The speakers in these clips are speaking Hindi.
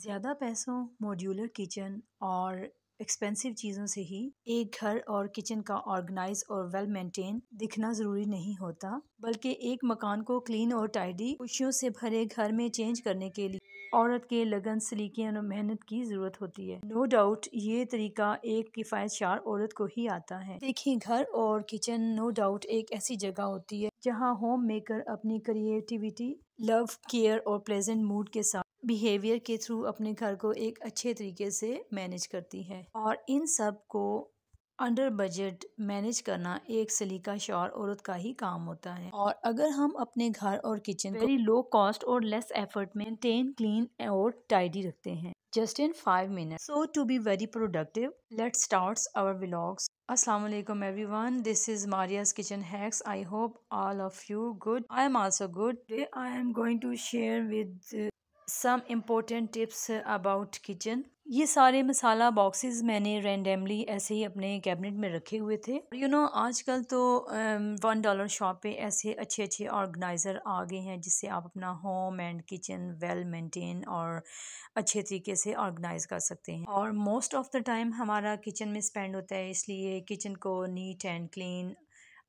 ज़्यादा पैसों, मॉड्यूलर किचन और एक्सपेंसिव चीज़ों से ही एक घर और किचन का ऑर्गेनाइज और वेल मेंटेन दिखना ज़रूरी नहीं होता, बल्कि एक मकान को क्लीन और टाइडी खुशियों से भरे घर में चेंज करने के लिए औरत के लगन, सलीके और मेहनत की ज़रूरत होती है। नो डाउट ये तरीका एक किफ़ायतशार औरत को ही आता है। देखिए, घर और किचन नो डाउट एक ऐसी जगह होती है जहाँ होम मेकर अपनी क्रिएटिविटी, लव, केयर और प्लेजेंट मूड के साथ बिहेवियर के थ्रू अपने घर को एक अच्छे तरीके से मैनेज करती है, और इन सब को अंडर बजट मैनेज करना एक सलीका-शार औरत का ही काम होता है। और अगर हम अपने घर और किचन को वेरी लो कॉस्ट और लेस एफर्ट में मेंटेन, क्लीन और टाइडी रखते हैं just in 5 minutes. So to be very productive, let's start our vlogs. Assalamu alaikum everyone. This is Maria's Kitchen Hacks. I hope all of you good. I am also good. Today I am going to share with some important tips about kitchen. ये सारे मसाला बॉक्सेस मैंने रैंडमली ऐसे ही अपने कैबिनेट में रखे हुए थे। आजकल तो $1 शॉप पे ऐसे अच्छे अच्छे ऑर्गेनाइज़र आ गए हैं जिससे आप अपना home and kitchen well maintain और अच्छे तरीके से ऑर्गेनाइज कर सकते हैं। और मोस्ट ऑफ द टाइम हमारा किचन में स्पेंड होता है, इसलिए किचन को नीट एंड क्लीन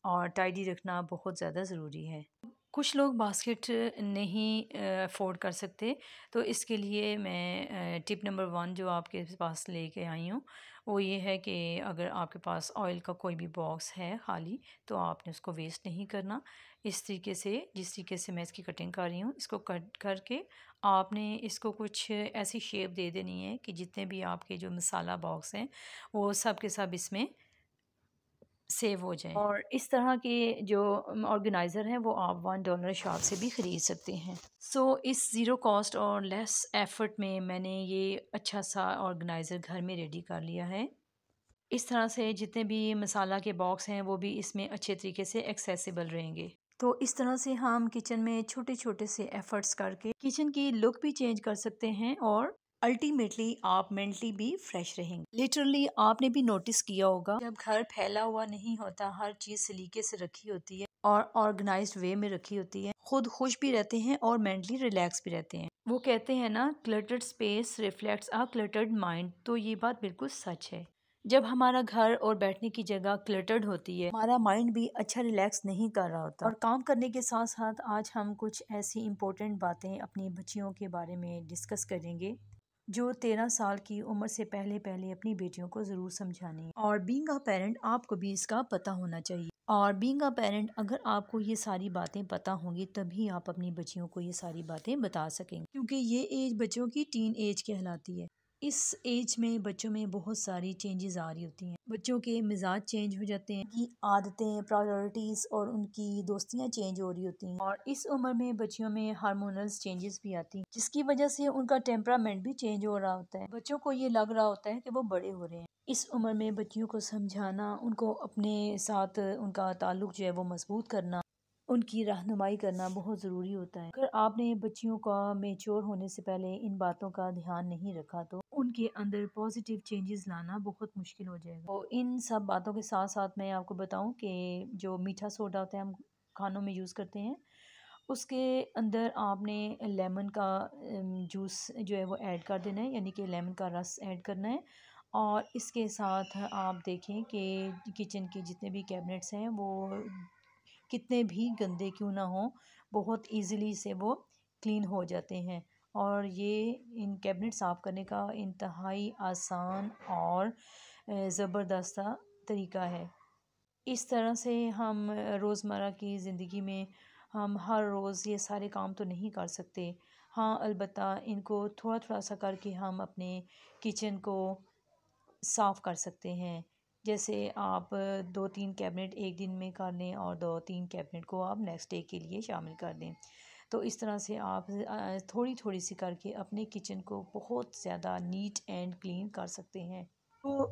और टाइडी रखना बहुत ज़्यादा ज़रूरी है। कुछ लोग बास्केट नहीं अफोर्ड कर सकते, तो इसके लिए मैं टिप नंबर 1 जो आपके पास लेके आई हूँ वो ये है कि अगर आपके पास ऑयल का कोई भी बॉक्स है खाली, तो आपने उसको वेस्ट नहीं करना। इस तरीके से, जिस तरीके से मैं इसकी कटिंग कर रही हूँ, इसको कट करके आपने इसको कुछ ऐसी शेप दे देनी है कि जितने भी आपके जो मसाला बॉक्स हैं वो सब के सब इसमें सेव हो जाए। और इस तरह के जो ऑर्गेनाइज़र हैं वो आप $1 शॉप से भी ख़रीद सकते हैं। इस ज़ीरो कॉस्ट और लेस एफर्ट में मैंने ये अच्छा सा ऑर्गेनाइज़र घर में रेडी कर लिया है। इस तरह से जितने भी मसाला के बॉक्स हैं वो भी इसमें अच्छे तरीके से एक्सेसिबल रहेंगे। तो इस तरह से हम किचन में छोटे छोटे से एफर्ट्स करके किचन की लुक भी चेंज कर सकते हैं और अल्टीमेटली आप मेंटली भी फ्रेश रहेंगे। लिटरली आपने भी नोटिस किया होगा, जब घर फैला हुआ नहीं होता, हर चीज सलीके से रखी होती है और ऑर्गेनाइज्ड वे में रखी होती है, खुद खुश भी रहते हैं और मेंटली रिलैक्स भी रहते हैं। वो कहते हैं ना, क्लटर्ड स्पेस रिफ्लेक्ट्स अ क्लटर्ड माइंड। तो ये बात बिल्कुल सच है। जब हमारा घर और बैठने की जगह क्लटर्ड होती है, हमारा माइंड भी अच्छा रिलैक्स नहीं कर रहा होता। और काम करने के साथ साथ आज हम कुछ ऐसी इम्पोर्टेंट बातें अपनी बच्चियों के बारे में डिस्कस करेंगे जो 13 साल की उम्र से पहले पहले अपनी बेटियों को ज़रूर समझानी है। और बीइंग अ पेरेंट आपको भी इसका पता होना चाहिए। और बीइंग अ पेरेंट, अगर आपको ये सारी बातें पता होंगी तभी आप अपनी बच्चियों को ये सारी बातें बता सकेंगे, क्योंकि ये एज बच्चों की टीन एज कहलाती है। इस एज में बच्चों में बहुत सारी चेंजेस आ रही होती हैं। बच्चों के मिजाज चेंज हो जाते हैं, उनकी आदतें, प्रायोरिटीज और उनकी दोस्तियां चेंज हो रही होती हैं। और इस उम्र में बच्चियों में हार्मोनल चेंजेस भी आती हैं, जिसकी वजह से उनका टेम्परामेंट भी चेंज हो रहा होता है। बच्चों को ये लग रहा होता है कि वो बड़े हो रहे हैं। इस उम्र में बच्चियों को समझाना, उनको अपने साथ उनका ताल्लुक जो है वो मजबूत करना, उनकी रहनुमाई करना बहुत ज़रूरी होता है। अगर आपने बच्चियों का मेच्योर होने से पहले इन बातों का ध्यान नहीं रखा तो उनके अंदर पॉजिटिव चेंजेस लाना बहुत मुश्किल हो जाएगा। तो इन सब बातों के साथ साथ मैं आपको बताऊं कि जो मीठा सोडा होता है हम खानों में यूज़ करते हैं, उसके अंदर आपने लेमन का जूस जो है वो ऐड कर देना है, यानी कि लेमन का रस ऐड करना है। और इसके साथ आप देखें कि किचन के जितने भी कैबिनेट्स हैं वो कितने भी गंदे क्यों ना हो, बहुत इजीली से वो क्लीन हो जाते हैं। और ये इन कैबिनेट साफ़ करने का इंतहाई आसान और ज़बरदस्त तरीका है। इस तरह से हम रोज़मर्रा की ज़िंदगी में हम हर रोज़ ये सारे काम तो नहीं कर सकते। हाँ, अलबत्ता इनको थोड़ा थोड़ा सा करके हम अपने किचन को साफ़ कर सकते हैं। जैसे आप 2-3 कैबिनेट एक दिन में कर लें और 2-3 कैबिनेट को आप नेक्स्ट डे के लिए शामिल कर दें। तो इस तरह से आप थोड़ी थोड़ी सी करके अपने किचन को बहुत ज़्यादा नीट एंड क्लीन कर सकते हैं। तो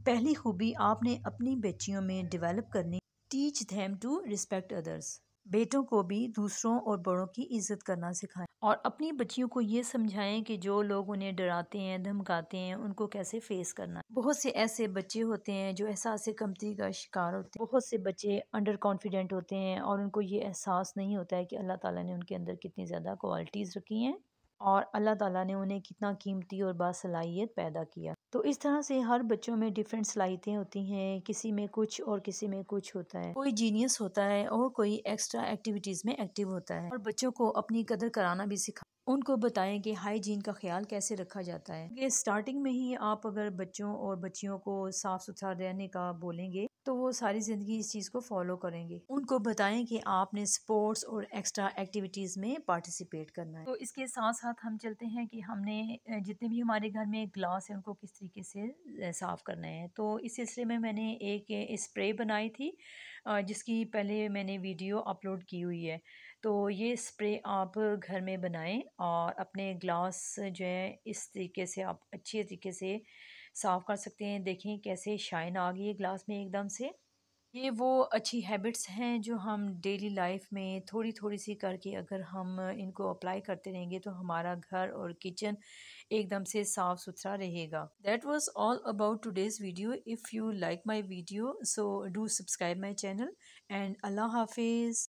पहली खूबी आपने अपनी बच्चियों में डेवलप करनी, teach them to respect others. बेटों को भी दूसरों और बड़ों की इज्जत करना सिखाएं और अपनी बच्चियों को ये समझाएं कि जो लोग उन्हें डराते हैं, धमकाते हैं, उनको कैसे फेस करना है। बहुत से ऐसे बच्चे होते हैं जो एहसास कमतरी का शिकार होते हैं। बहुत से बच्चे अंडर कॉन्फिडेंट होते हैं और उनको ये एहसास नहीं होता है कि अल्लाह ताला ने उनके अंदर कितनी ज़्यादा क्वालिटीज़ रखी हैं और अल्लाह ताला ने उन्हें कितना कीमती और बासलाहियत पैदा किया। तो इस तरह से हर बच्चों में डिफरेंट सलाहियतें होती हैं, किसी में कुछ और किसी में कुछ होता है। कोई जीनियस होता है और कोई एक्स्ट्रा एक्टिविटीज़ में एक्टिव होता है। और बच्चों को अपनी कदर कराना भी सिखा, उनको बताएं कि हाइजीन का ख्याल कैसे रखा जाता है। ये स्टार्टिंग में ही आप अगर बच्चों और बच्चियों को साफ सुथरा रहने का बोलेंगे तो वो सारी ज़िंदगी इस चीज़ को फॉलो करेंगे। उनको बताएं कि आपने स्पोर्ट्स और एक्स्ट्रा एक्टिविटीज़ में पार्टिसिपेट करना है। तो इसके साथ साथ हम चलते हैं कि हमने जितने भी हमारे घर में ग्लास है उनको किस तरीके से साफ़ करना है। तो इस सिलसिले में मैंने एक स्प्रे बनाई थी जिसकी पहले मैंने वीडियो अपलोड की हुई है। तो ये स्प्रे आप घर में बनाएं और अपने ग्लास जो है इस तरीके से आप अच्छे तरीके से साफ़ कर सकते हैं। देखें कैसे शाइन आ गई है ग्लास में एकदम से। ये वो अच्छी हैबिट्स हैं जो हम डेली लाइफ में थोड़ी थोड़ी सी करके अगर हम इनको अप्लाई करते रहेंगे तो हमारा घर और किचन एकदम से साफ सुथरा रहेगा। That was all about today's video. If you like my video so do subscribe my channel and अल्लाह हाफिज़।